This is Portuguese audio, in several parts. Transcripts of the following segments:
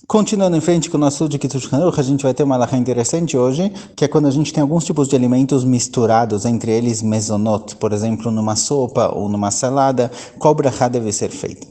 Continuando em frente com o nosso estudo de Kiddush Hanuch, a gente vai ter uma halakha interessante hoje, que é quando a gente tem alguns tipos de alimentos misturados, entre eles mezonot, por exemplo, numa sopa ou numa salada, qual brachá deve ser feita.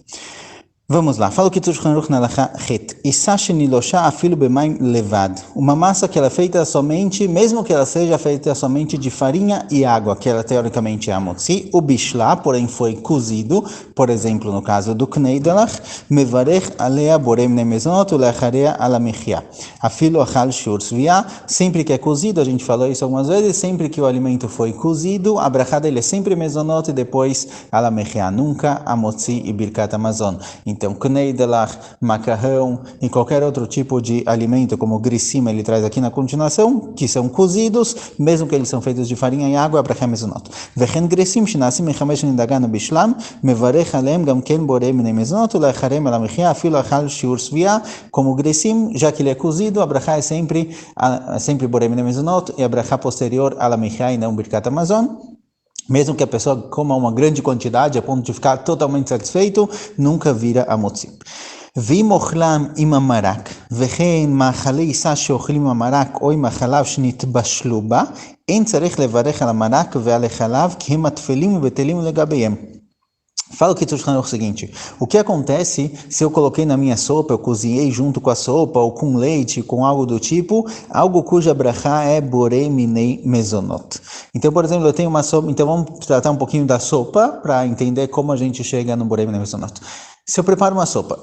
Vamos lá, fala o Kiddush Hanuch na halakha het. Issa shenilosha afilu bemaim levad. Uma massa que ela é feita somente, mesmo que ela seja feita somente de farinha e água, que ela teoricamente é a motzi, o bishla, porém foi cozido, por exemplo, no caso do kneidelach, mevarech alea borem nemezonot uleacharea alamechia. Afilu achal shur svia, sempre que é cozido, a gente falou isso algumas vezes, sempre que o alimento foi cozido, a brachá dele é sempre mezonot e depois alamechia, nunca a motzi e birkat amazon. Então, kneidelach, macarrão e qualquer outro tipo de alimento, como grissim, ele traz aqui na continuação, que são cozidos, mesmo que eles são feitos de farinha e água, brachá mezonot. Vechen grissim shenassim mechamesh nidagan bishlam, mevarech alem gam ken borem minei mezonot, uleacharem alamechia, afilo achal shiur svia, como grissim, já que ele é cozido, a brachá é sempre borem minei mezonot, e a brachá posterior alamechia e não birkat amazon. Mesmo que a pessoa coma uma grande quantidade a ponto de ficar totalmente satisfeito, nunca vira a motzi. ואם אוכלם עם המרק, וכן מאכלי עיסה שאוכלים עם המרק או עם החלב שנתבשלו בה, אין צריך לברך על המרק ועל החלב, כי הם התפלים ובטלים לגביהם. Fala o Kiddush Hanuch o seguinte, o que acontece se eu coloquei na minha sopa, eu cozinhei junto com a sopa, ou com leite, com algo do tipo, algo cuja brachá é borei minei mezonot. Então, por exemplo, eu tenho uma sopa, então vamos tratar um pouquinho da sopa, para entender como a gente chega no borei minei mezonot. Se eu preparo uma sopa,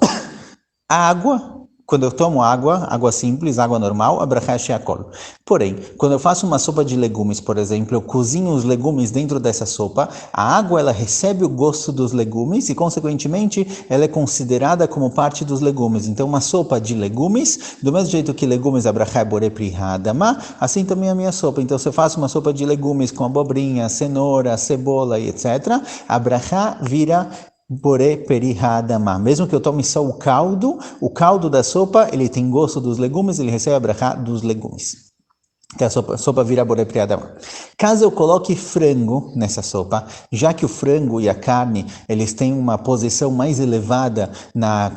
a água, quando eu tomo água simples, água normal, a brachá é sheakol. Porém, quando eu faço uma sopa de legumes, por exemplo, eu cozinho os legumes dentro dessa sopa, a água ela recebe o gosto dos legumes e, consequentemente, ela é considerada como parte dos legumes. Então, uma sopa de legumes, do mesmo jeito que legumes a brachá é borei pri ha'adamah, assim também a minha sopa. Então, se eu faço uma sopa de legumes com abobrinha, cenoura, cebola e etc., a brachá vira borei peri ha'adamah. Mesmo que eu tome só o caldo da sopa, ele tem gosto dos legumes, ele recebe a brachá dos legumes. Que a sopa vira borei peri ha'adamah. Caso eu coloque frango nessa sopa, já que o frango e a carne, eles têm uma posição mais elevada na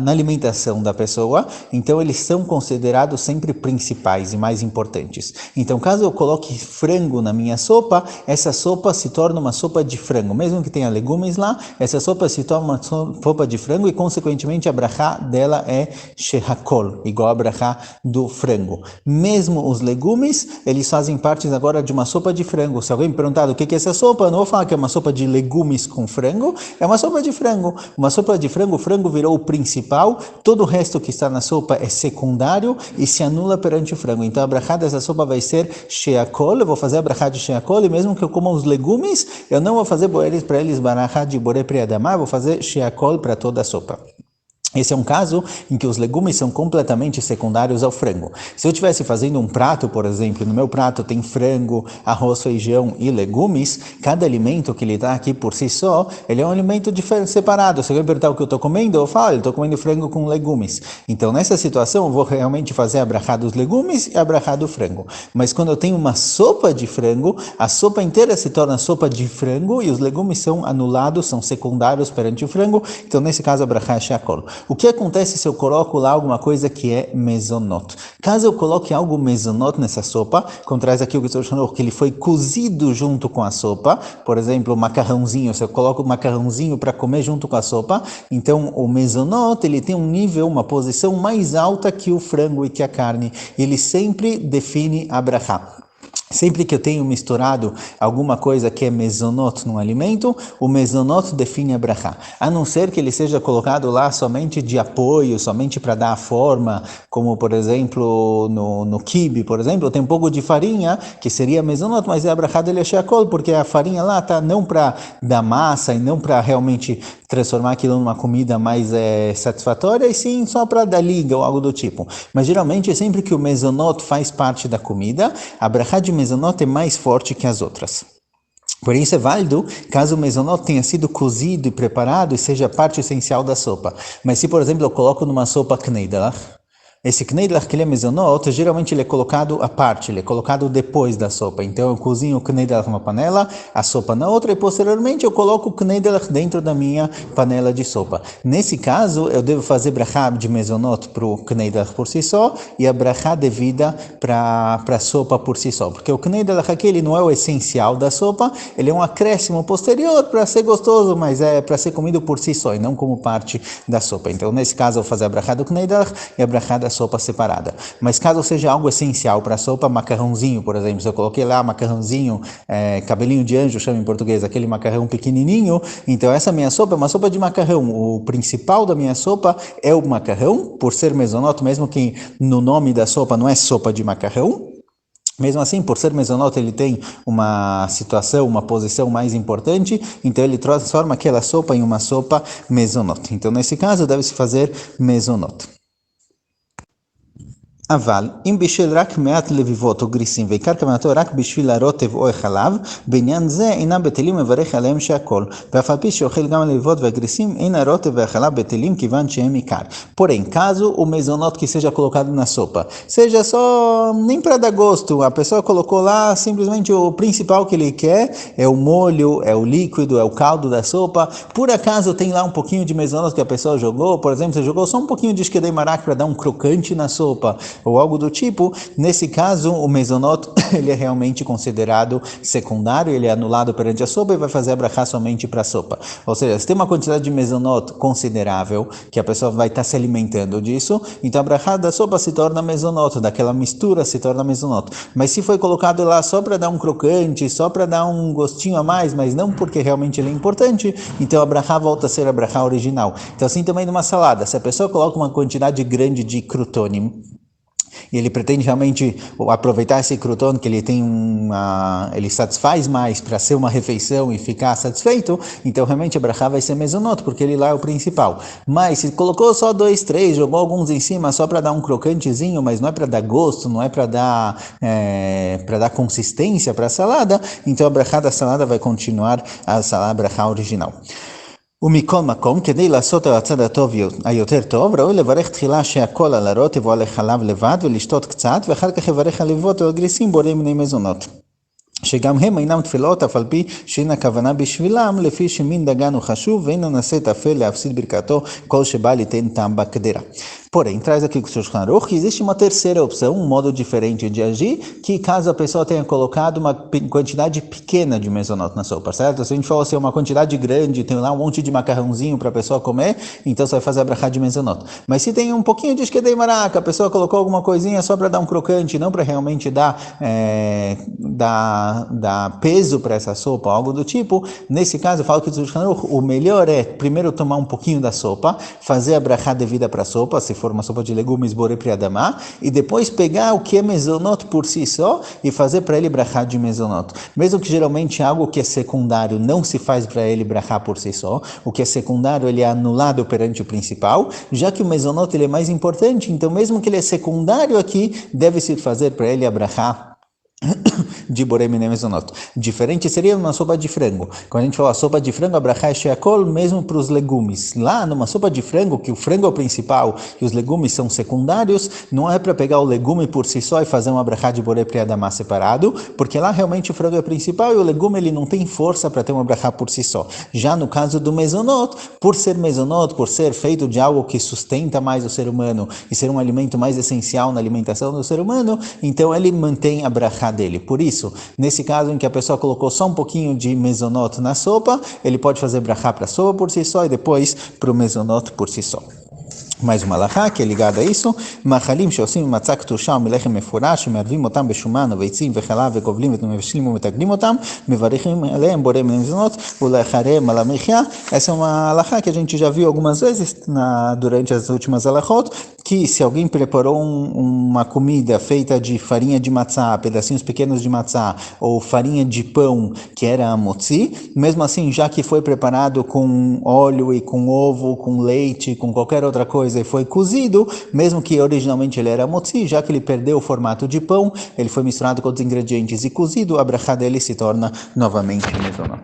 alimentação da pessoa, então eles são considerados sempre principais e mais importantes. Então, caso eu coloque frango na minha sopa, essa sopa se torna uma sopa de frango. Mesmo que tenha legumes lá, essa sopa se torna uma sopa de frango e, consequentemente, a brachá dela é shehakol, igual a brachá do frango. Mesmo os legumes, eles fazem parte agora de uma sopa de frango. Se alguém me perguntar o que é essa sopa, eu não vou falar que é uma sopa de legumes com frango, é uma sopa de frango. Uma sopa de frango, o frango virou o principal, todo o resto que está na sopa é secundário e se anula perante o frango. Então a brachá dessa sopa vai ser sheakol, eu vou fazer a brachá de sheakol, e mesmo que eu coma os legumes, eu não vou fazer para eles brachá de borei pri ha'adamah, eu vou fazer sheakol para toda a sopa. Esse é um caso em que os legumes são completamente secundários ao frango. Se eu estivesse fazendo um prato, por exemplo, no meu prato tem frango, arroz, feijão e legumes, cada alimento que ele está aqui por si só, ele é um alimento separado. Se alguém perguntar o que eu estou comendo, eu falo, eu estou comendo frango com legumes. Então, nessa situação, eu vou realmente fazer a brachá dos legumes e a brachá do frango. Mas quando eu tenho uma sopa de frango, a sopa inteira se torna sopa de frango e os legumes são anulados, são secundários perante o frango. Então, nesse caso, a brachá é sheakol. O que acontece se eu coloco lá alguma coisa que é mezonot? Caso eu coloque algo mezonot nessa sopa, como traz aqui o Kiddush Hanuch, que ele foi cozido junto com a sopa, por exemplo, macarrãozinho, se eu coloco o macarrãozinho para comer junto com a sopa, então o mezonot, ele tem um nível, uma posição mais alta que o frango e que a carne. Ele sempre define a brachá. Sempre que eu tenho misturado alguma coisa que é mezonot num alimento, o mezonot define a brachá. A não ser que ele seja colocado lá somente de apoio, somente para dar a forma, como por exemplo no quibe, por exemplo, tem um pouco de farinha, que seria mezonot, mas a brachá dele é sheakol, porque a farinha lá está não para dar massa e não para realmente transformar aquilo numa comida mais satisfatória, e sim só para dar liga ou algo do tipo. Mas geralmente, sempre que o mezonot faz parte da comida, a brachá de mezonot é mais forte que as outras. Por isso é válido caso o mezonot tenha sido cozido e preparado e seja parte essencial da sopa. Mas se, por exemplo, eu coloco numa sopa kneidelach, Esse kneidlach que ele é mezonot, geralmente ele é colocado à parte, ele é colocado depois da sopa. Então eu cozinho o kneidlach numa panela, a sopa na outra, e posteriormente eu coloco o kneidlach dentro da minha panela de sopa. Nesse caso, eu devo fazer brachá de mezonot para o kneidlach por si só, e a brachá devida para a sopa por si só. Porque o kneidlach aqui ele não é o essencial da sopa, ele é um acréscimo posterior para ser gostoso, mas é para ser comido por si só, e não como parte da sopa. Então nesse caso eu vou fazer a brachá do kneidlach e a brachá da sopa separada. Mas caso seja algo essencial para a sopa, macarrãozinho, por exemplo, se eu coloquei lá macarrãozinho, cabelinho de anjo, chama em português, aquele macarrão pequenininho, então essa minha sopa é uma sopa de macarrão. O principal da minha sopa é o macarrão, por ser mezonot, mesmo que no nome da sopa não é sopa de macarrão. Mesmo assim, por ser mezonot, ele tem uma situação, uma posição mais importante, então ele transforma aquela sopa em uma sopa mezonot. Então, nesse caso, deve-se fazer mezonot. אבל אם בישל רק מעט לביבות או גריסים ועיקר כוונתו רק בשביל הרוטב או החלב, בעניין זה אינם בטלים מברך עליהם שהכל. ואף על פי שאוכל גם הלביבות והגריסים, אין הרוטב והחלב בטלים כיוון שהם עיקר. Porém, caso o mezonot que seja colocado na sopa seja só nem para dar gosto, a pessoa colocou lá simplesmente o principal que ele quer, é o molho, é o líquido, é o caldo da sopa, por acaso tem lá um pouquinho de mezonot que a pessoa jogou, por exemplo, você jogou só um pouquinho de shkedei marak para dar um crocante na sopa, ou algo do tipo, nesse caso o mezonot ele é realmente considerado secundário, ele é anulado perante a sopa e vai fazer a brachá somente para a sopa. Ou seja, se tem uma quantidade de mezonot considerável, que a pessoa vai estar se alimentando disso, então a brachá da sopa se torna mezonot, daquela mistura se torna mezonot. Mas se foi colocado lá só para dar um crocante, só para dar um gostinho a mais, mas não porque realmente ele é importante, então a brachá volta a ser a brachá original. Então assim também numa salada, se a pessoa coloca uma quantidade grande de croutonim, e ele pretende realmente aproveitar esse crouton que ele tem ele satisfaz mais para ser uma refeição e ficar satisfeito, então realmente a brachá vai ser mezonot, porque ele lá é o principal. Mas se colocou só 2, 3, jogou alguns em cima só para dar um crocantezinho, mas não é para dar gosto, não é para dar consistência para a salada, então a brachá da salada vai continuar a salada brachá original. ומכל מקום, כדי לעשות על הצד הטוב היותר טוב, ראוי לברך תחילה שהכל על הרוטב או על החלב לבד ולשתות קצת, ואחר כך לברך על לביבות או גריסים בורא מיני מזונות. שגם הם אינם תפילות, אף על פי שאין הכוונה בשבילם, לפי שמין דגן הוא חשוב, ואין ננסה תפל להפסיד ברכתו כל שבא ליתן טעם בקדרה. Porém, traz aqui com o Shulchan Aruch que existe uma terceira opção, um modo diferente de agir, que caso a pessoa tenha colocado uma quantidade pequena de mezonot na sopa, certo? Se a gente for assim, uma quantidade grande, tem lá um monte de macarrãozinho para a pessoa comer, então você vai fazer a brachá de mezonot. Mas se tem um pouquinho de shkedei marak, a pessoa colocou alguma coisinha só para dar um crocante, não para realmente dar peso para essa sopa, algo do tipo, nesse caso eu falo que o melhor é primeiro tomar um pouquinho da sopa, fazer a brachá devida para a sopa, se for uma sopa de legumes borei pri adamá, e depois pegar o que é mezonot por si só e fazer para ele brachá de mezonot. Mesmo que geralmente algo que é secundário não se faz para ele brachá por si só, o que é secundário ele é anulado perante o principal, já que o mezonot ele é mais importante, então mesmo que ele é secundário aqui, deve-se fazer para ele a brachá de borei minei mezonot. Diferente seria uma sopa de frango. Quando a gente fala sopa de frango, a brachá é sheakol mesmo para os legumes. Lá, numa sopa de frango, que o frango é o principal e os legumes são secundários, não é para pegar o legume por si só e fazer uma brachá de borei pri adamá separado, porque lá realmente o frango é o principal e o legume ele não tem força para ter uma brachá por si só. Já no caso do mezonot, por ser mezonot, por ser feito de algo que sustenta mais o ser humano e ser um alimento mais essencial na alimentação do ser humano, então ele mantém a brachá dele. Por isso, nesse caso em que a pessoa colocou só um pouquinho de mezonot na sopa, ele pode fazer brachá para a sopa por si só e depois para o mezonot por si só. Mais uma alahá que é ligada a isso, מאכלים שעושים מצה קטושה ומלחם מפורש, שמערבים אותם בשומן וביצים וחלב וגובלים ומבשלים ומתגלים אותם, מברכים עליהם בורא מיני מזונות ולאחריהם על המחיה. Essa é uma alahá que a gente já viu algumas vezes durante as últimas alahot, que se alguém preparou uma comida feita de farinha de matzá, pedacinhos pequenos de matzá, ou farinha de pão, que era a motzi, mesmo assim, já que foi preparado com óleo e com ovo, com leite, com qualquer outra coisa, e foi cozido, mesmo que originalmente ele era motzi, já que ele perdeu o formato de pão, ele foi misturado com outros ingredientes e cozido, a brachá dele se torna novamente mezonot.